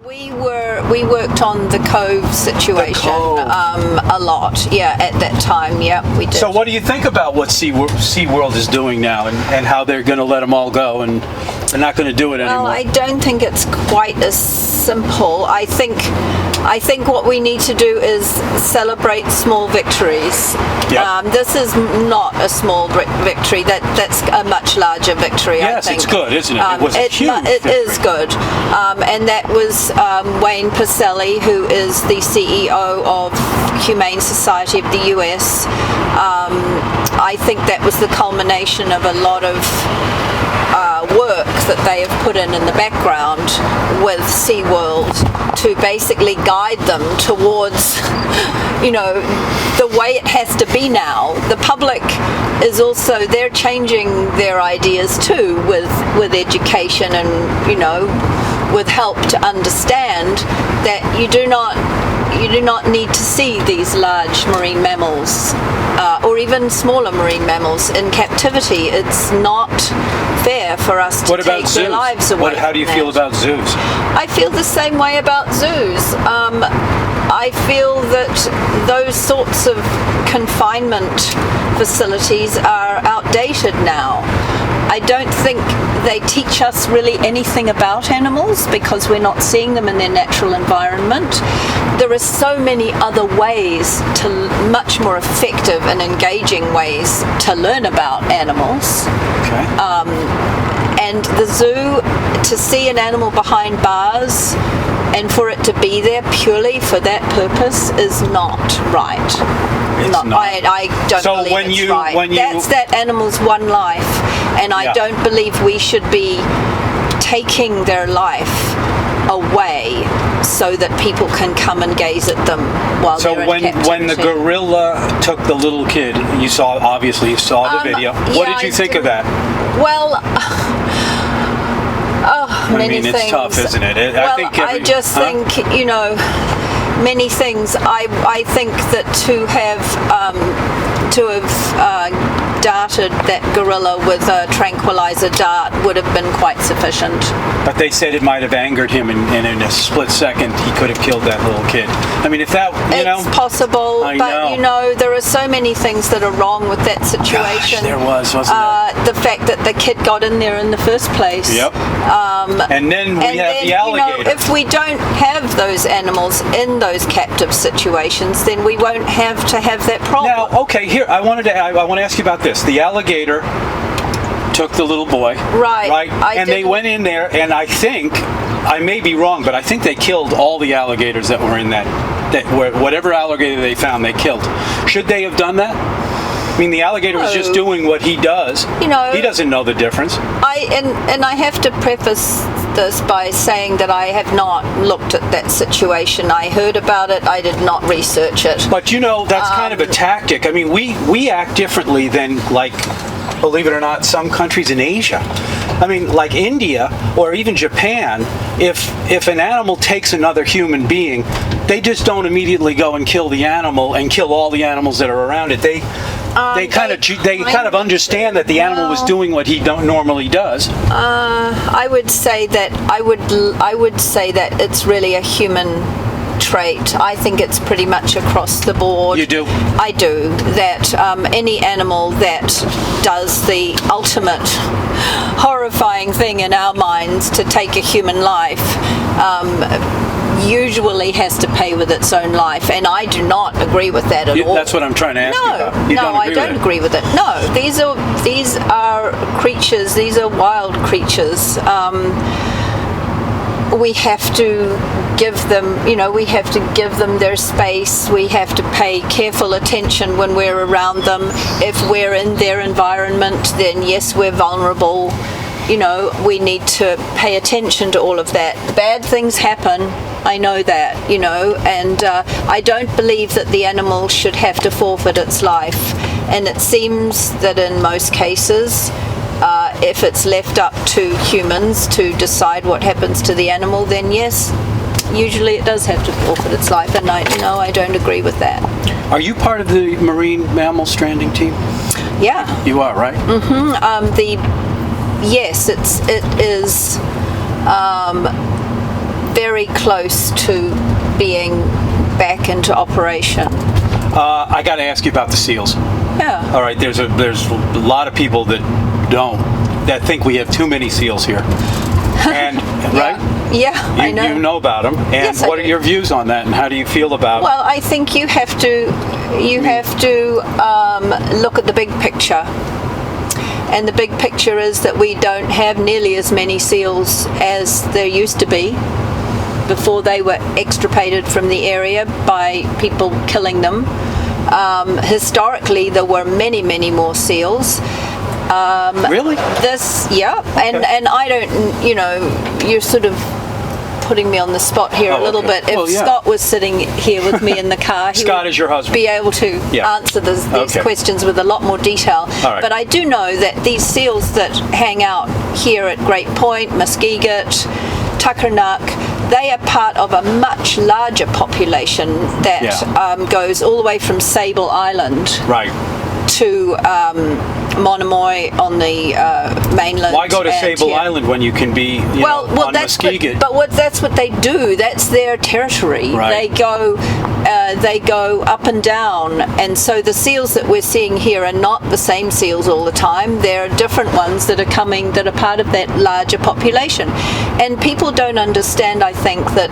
We worked on the Cove situation a lot, at that time, we did. So what do you think about what SeaWorld is doing now and how they're going to let them all go and they're not going to do it anymore? Well, I don't think it's quite as simple. I think what we need to do is celebrate small victories. Yep. This is not a small victory. That's a much larger victory. Yes, I think. it's good, isn't it? It was a huge It victory. is good, and that was Wayne Purcell, who is the CEO of Humane Society of the US. I think that was the culmination of a lot of work that they have put in the background with SeaWorld to basically guide them towards, the way it has to be now. The public is also, they're changing their ideas too with education and, with help to understand that you do not need to see these large marine mammals or even smaller marine mammals in captivity. It's not fair for us to take their lives away. How do you feel about zoos? I feel the same way about zoos. I feel that those sorts of confinement facilities are outdated now. I don't think they teach us really anything about animals because we're not seeing them in their natural environment. There are so many other ways, much more effective and engaging ways to learn about animals. Okay. And the zoo, to see an animal behind bars and for it to be there purely for that purpose is not right. It's not. I don't believe it's right. That's that animal's one life, and I don't believe we should be taking their life away so that people can come and gaze at them while they're in captivity. So when the gorilla took the little kid, you saw the video. What did you think of that? Well, many things. It's tough, isn't it? I just think, many things. I think that to have darted that gorilla with a tranquilizer dart would have been quite sufficient. But they said it might have angered him, and in a split second he could have killed that little kid. I mean, if that, it's possible, but there are so many things that are wrong with that situation. Gosh, there wasn't there? The fact that the kid got in there in the first place. Yep. And then we have the alligator. If we don't have those animals in those captive situations, then we won't have to have that problem. Now, okay, here I want to ask you about this. The alligator took the little boy, right? And they went in there, and I think, I may be wrong, but I think they killed all the alligators that were in that whatever alligator they found, they killed. Should they have done that? I mean, the alligator was just doing what he does. He doesn't know the difference. I have to preface this by saying that I have not looked at that situation. I heard about it. I did not research it. But that's kind of a tactic. I mean, we act differently than, like, believe it or not, some countries in Asia. I mean, like India or even Japan, if an animal takes another human being, they just don't immediately go and kill the animal and kill all the animals that are around it. They kind of understand that the animal was doing what he normally does. I would say that it's really a human trait. I think it's pretty much across the board. You do? I do. That any animal that does the ultimate horrifying thing in our minds to take a human life usually has to pay with its own life, and I do not agree with that at all. That's what I'm trying to ask you about. I don't agree with it. No, these are creatures. These are wild creatures. We have to give them their space. We have to pay careful attention when we're around them. If we're in their environment, then yes, we're vulnerable. We need to pay attention to all of that. Bad things happen. I know that, and I don't believe that the animal should have to forfeit its life. And it seems that in most cases, if it's left up to humans to decide what happens to the animal, then yes, usually it does have to forfeit its life, and I don't agree with that. Are you part of the Marine Mammal Stranding team? Yeah. You are, right? Mm-hmm. Yes, it is very close to being back into operation. I got to ask you about the seals. Yeah. All right, there's a lot of people that think we have too many seals here. And right? Yeah, I know. You know about them. And Yes, I what are do. your views on that, and how do you feel about Well, I think you have to look at the big picture. And the big picture is that we don't have nearly as many seals as there used to be before they were extirpated from the area by people killing them. Historically, there were many, many more seals. Really? And I don't, you're sort of putting me on the spot here a little okay. bit. If Well, yeah. Scott was sitting here with me in the car, he Scott would is your husband. be able to answer these Okay. questions with a lot more detail. All right. But I do know that these seals that hang out here at Great Point, Muskeget, Tuckernuck, they are part of a much larger population that goes all the way from Sable Island Right. to Monomoy on the mainland. Why go to and Sable here. Island when you can be on Muskeget? That's what they do. That's their territory. Right. They go up and down, and so the seals that we're seeing here are not the same seals all the time. There are different ones that are coming that are part of that larger population, and people don't understand, I think, that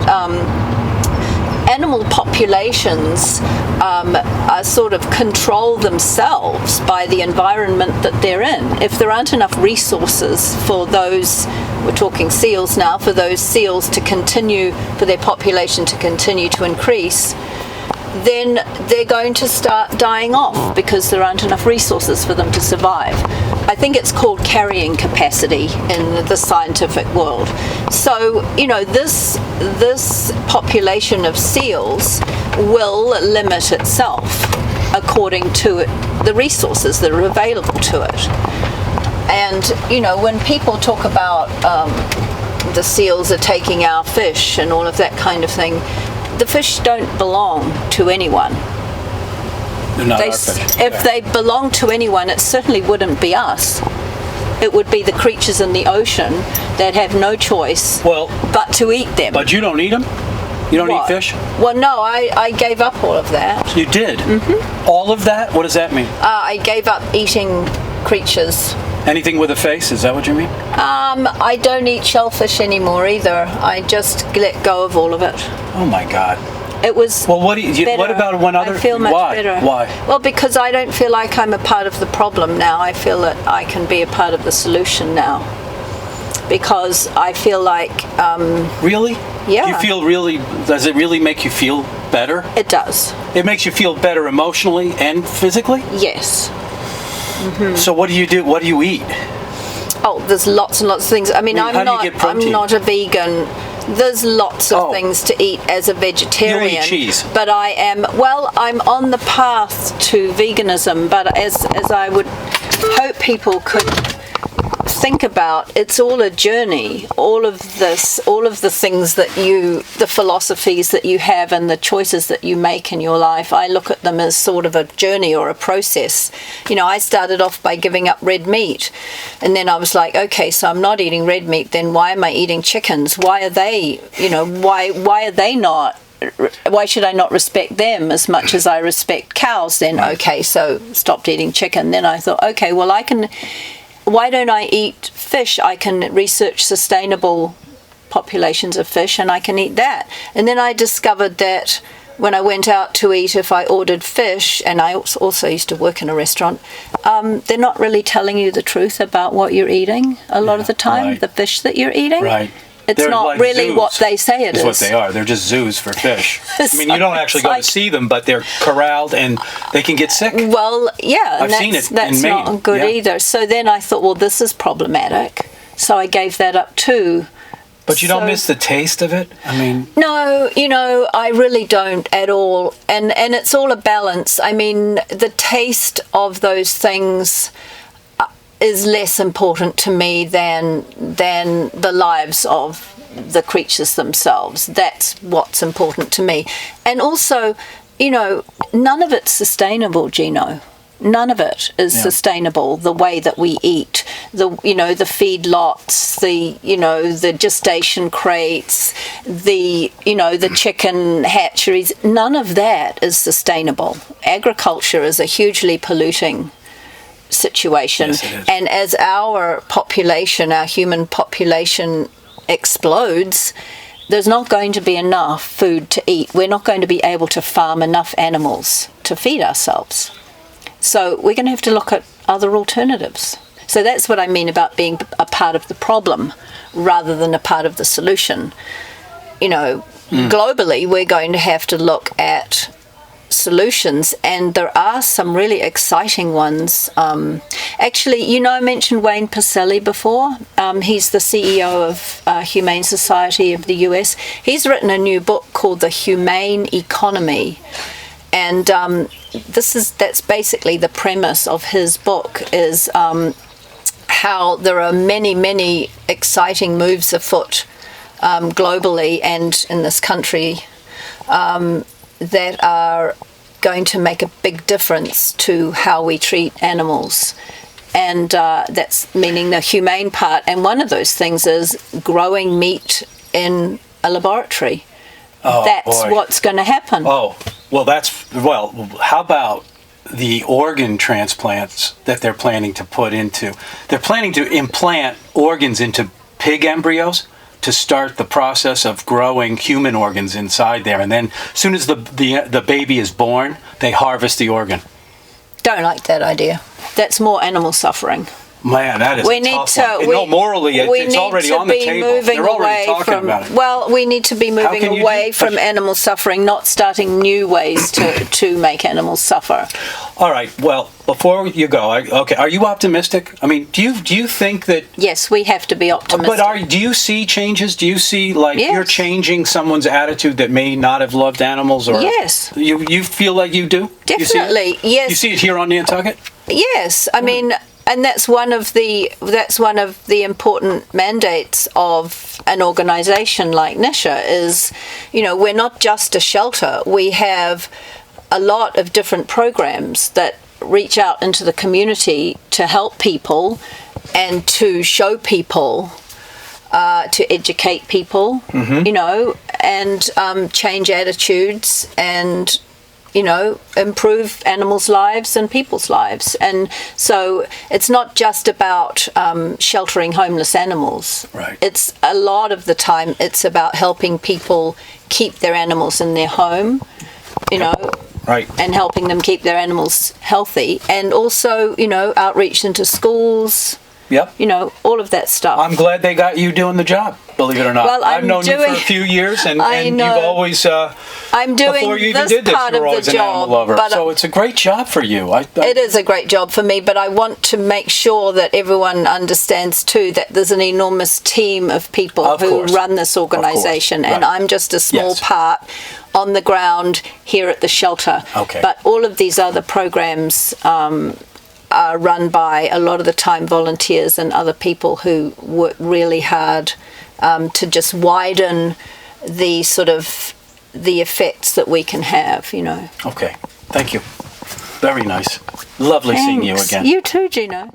animal populations are sort of control themselves by the environment that they're in. If there aren't enough resources for those, we're talking seals now, for those seals to continue, for their population to continue to increase, then they're going to start dying off because there aren't enough resources for them to survive. I think it's called carrying capacity in the scientific world. So, this population of seals will limit itself according to the resources that are available to it. And, when people talk about the seals are taking our fish and all of that kind of thing, the fish don't belong to anyone. They're not our fish. If they belong to anyone, it certainly wouldn't be us. It would be the creatures in the ocean that have no choice but to eat them. But you don't eat them? You don't eat fish? Well, no, I gave up all of that. You did? Mm-hmm. All of that? What does that mean? I gave up eating creatures. Anything with a face? Is that what you mean? I don't eat shellfish anymore either. I just let go of all of it. Oh my God. It was. Well, what about one other? I feel much better. Why? Well, because I don't feel like I'm a part of the problem now. I feel that I can be a part of the solution now. Because I feel like. Really? Yeah. Do you feel really? Does it really make you feel better? It does. It makes you feel better emotionally and physically? Yes. Mm-hmm. So what do you do? What do you eat? Oh, there's lots and lots of things. I mean, how do you get protein? I'm not a vegan. There's lots of things to eat as a vegetarian. You eat cheese. But I'm on the path to veganism, but as I would hope people could think about, it's all a journey. All of the things that the philosophies that you have and the choices that you make in your life, I look at them as sort of a journey or a process. I started off by giving up red meat, and then I was like, okay, so I'm not eating red meat, then why am I eating chickens? Why are they, why are they not? Why should I not respect them as much as I respect cows then? Okay, so stopped eating chicken. Then I thought, okay, well, why don't I eat fish? I can research sustainable populations of fish and I can eat that. And then I discovered that when I went out to eat, if I ordered fish, and I also used to work in a restaurant, they're not really telling you the truth about what you're eating a lot of the time, the fish that you're eating. Right. It's They're not like really zoos. what they say it is. That's what they are. They're just zoos for fish. I mean, So you don't actually it's go like- to see them, but they're corralled and they can get sick. Well, yeah, I've seen it that's in Maine. not good Yeah. either. So then I thought, well, this is problematic. So I gave that up too. But you don't miss the taste of it? I mean... No, I really don't at all. And it's all a balance. I mean, the taste of those things is less important to me than the lives of the creatures themselves. That's what's important to me. And also, none of it's sustainable, Gino. None of it is sustainable. The way that we eat, the feedlots, the gestation crates, the chicken hatcheries, none of that is sustainable. Agriculture is a hugely polluting situation. Yes, it is. And as our human population explodes, there's not going to be enough food to eat. We're not going to be able to farm enough animals to feed ourselves. So we're going to have to look at other alternatives. So that's what I mean about being a part of the problem rather than a part of the solution. Globally, we're going to have to look at solutions, and there are some really exciting ones. Actually, I mentioned Wayne Purcell before. He's the CEO of Humane Society of the US. He's written a new book called The Humane Economy, and that's basically the premise of his book, is how there are many, many exciting moves afoot globally and in this country that are going to make a big difference to how we treat animals. And that's meaning the humane part. And one of those things is growing meat in a laboratory. Oh, that's boy. what's going to happen. Oh, how about the organ transplants that they're planning to they're planning to implant organs into pig embryos to start the process of growing human organs inside there. And then as soon as the baby is born, they harvest the organ. Don't like that idea. That's more animal suffering. Man, that is a tough one. Morally, it's already on the table. They're already talking about it. Well, we need to be moving away from animal suffering, not starting new ways to make animals suffer. All right. Well, before you go, are you optimistic? I mean, do you think that? Yes, we have to be optimistic. But do you see changes? Do you see you're changing someone's attitude that may not have loved animals? Or yes. You feel like you do? Definitely. Yes. You see it here on Nantucket? Yes. I mean. And that's one of the important mandates of an organisation like NISHA is, we're not just a shelter. We have a lot of different programs that reach out into the community to help people and to show people, to educate people, and change attitudes and improve animals' lives and people's lives. And so it's not just about sheltering homeless animals. Right. It's a lot of the time it's about helping people keep their animals in their home, Right. and helping them keep their animals healthy. And also, outreach into schools. Yep. All of that stuff. I'm glad they got you doing the job, believe it or not. Well, I've known you for a few years, and you've always, I'm doing before you even this did this, part you were of always the an job, animal lover. but So it's a great job for you. It is a great job for me, but I want to make sure that everyone understands too that there's an enormous team of people who run this organisation, and I'm just a small part on the ground here at the shelter. Okay. But all of these other programs are run by a lot of the time volunteers and other people who work really hard to just widen the the effects that we can have, Okay. Thank you. Very nice. Lovely seeing you again. You too, Gino.